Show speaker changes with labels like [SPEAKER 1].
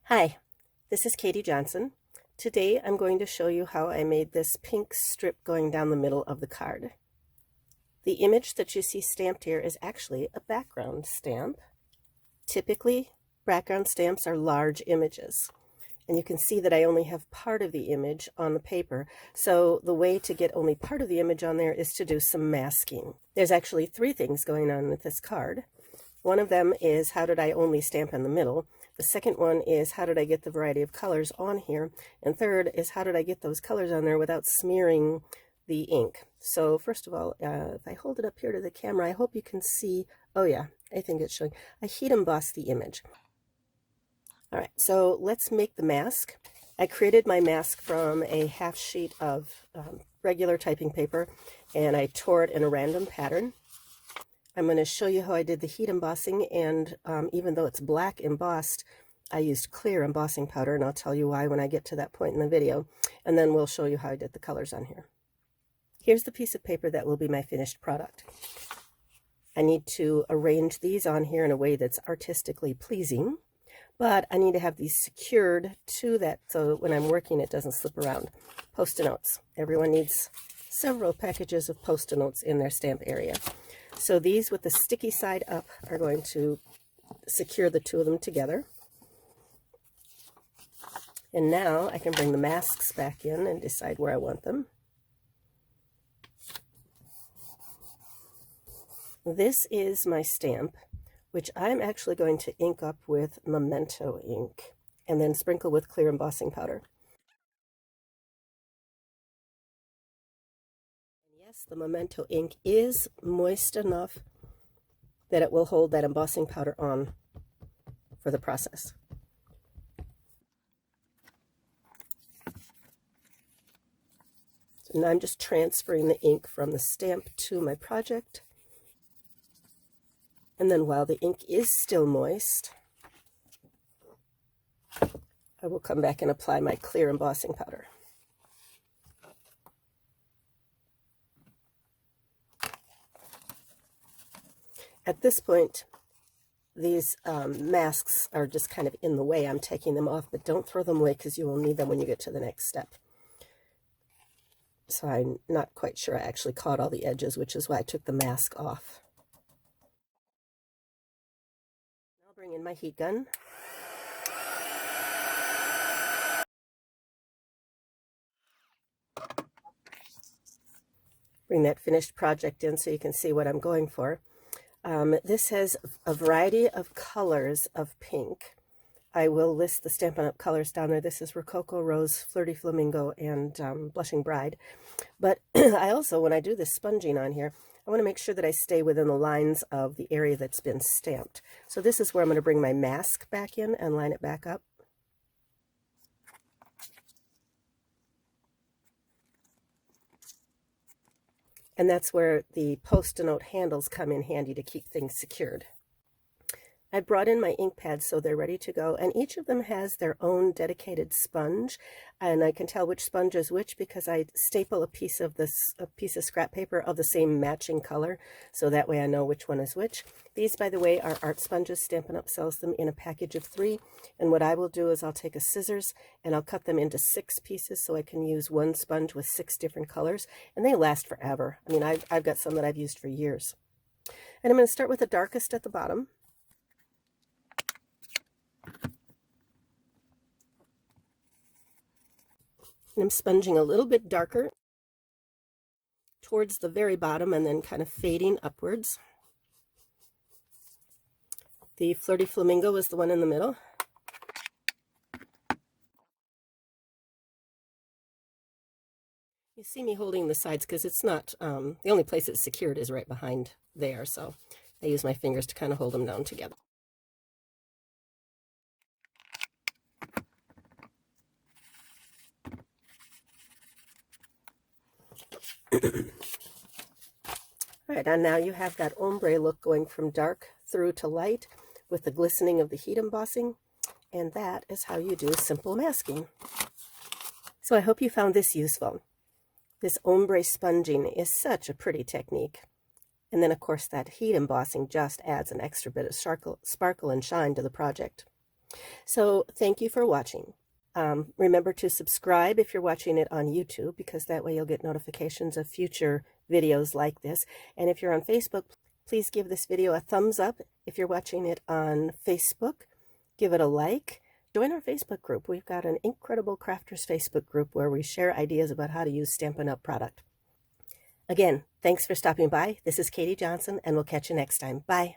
[SPEAKER 1] Hi, this is Katie Johnson. Today I'm going to show you how I made this pink strip going down the middle of the card. The image that you see stamped here is actually a background stamp. Typically, background stamps are large images. And you can see that I only have part of the image on the paper. So the way to get only part of the image on there is to do some masking. There's actually three things going on with this card. One of them is how did I only stamp in the middle? The second one is how did I get the variety of colors on here? And third is how did I get those colors on there without smearing the ink? So first of all, if I hold it up here to the camera, I hope you can see, oh yeah, I think it's showing. I heat embossed the image. All right, so let's make the mask. I created my mask from a half sheet of regular typing paper, and I tore it in a random pattern. I'm going to show you how I did the heat embossing, and even though it's black embossed, I used clear embossing powder, and I'll tell you why when I get to that point in the video, and then we'll show you how I did the colors on here. Here's the piece of paper that will be my finished product. I need to arrange these on here in a way that's artistically pleasing, but I need to have these secured to that so when I'm working it doesn't slip around. Post-it notes. Everyone needs several packages of post-it notes in their stamp area. So these with the sticky side up are going to secure the two of them together. And now I can bring the masks back in and decide where I want them. This is my stamp, which I'm actually going to ink up with Memento ink and then sprinkle with clear embossing powder. Yes, the Memento ink is moist enough that it will hold that embossing powder on for the process. So now I'm just transferring the ink from the stamp to my project. And then while the ink is still moist, I will come back and apply my clear embossing powder. At this point, these masks are just kind of in the way. I'm taking them off, but don't throw them away because you will need them when you get to the next step. So I'm not quite sure I actually caught all the edges, which is why I took the mask off. I'll bring in my heat gun. Bring that finished project in so you can see what I'm going for. This has a variety of colors of pink. I will list the Stampin' Up! Colors down there. This is Rococo, Rose, Flirty Flamingo, and Blushing Bride. But I also, when I do this sponging on here, I want to make sure that I stay within the lines of the area that's been stamped. So this is where I'm going to bring my mask back in and line it back up. And that's where the post-it note handles come in handy to keep things secured. I brought in my ink pads so they're ready to go, and each of them has their own dedicated sponge, and I can tell which sponge is which because I staple a piece of scrap paper of the same matching color, so that way I know which one is which. These, by the way, are art sponges. Stampin' Up! Sells them in a package of 3, and what I will do is I'll take a scissors and I'll cut them into 6 pieces so I can use one sponge with 6 different colors, and they last forever. I mean, I've got some that I've used for years. And I'm going to start with the darkest at the bottom. And I'm sponging a little bit darker towards the very bottom and then kind of fading upwards. The Flirty Flamingo is the one in the middle. You see me holding the sides because it's not, the only place it's secured is right behind there, so I use my fingers to kind of hold them down together. All right, and now you have that ombre look going from dark through to light with the glistening of the heat embossing, and that is how you do simple masking. So I hope you found this useful. This ombre sponging is such a pretty technique. And then, of course, that heat embossing just adds an extra bit of sparkle and shine to the project. So thank you for watching. Remember to subscribe if you're watching it on YouTube, because that way you'll get notifications of future videos like this. And if you're on Facebook, please give this video a thumbs up. If you're watching it on Facebook, give it a like. Join our Facebook group. We've got an INKcredible Crafters Facebook group where we share ideas about how to use Stampin' Up! Product. Again, thanks for stopping by. This is Katie Johnson, and we'll catch you next time. Bye.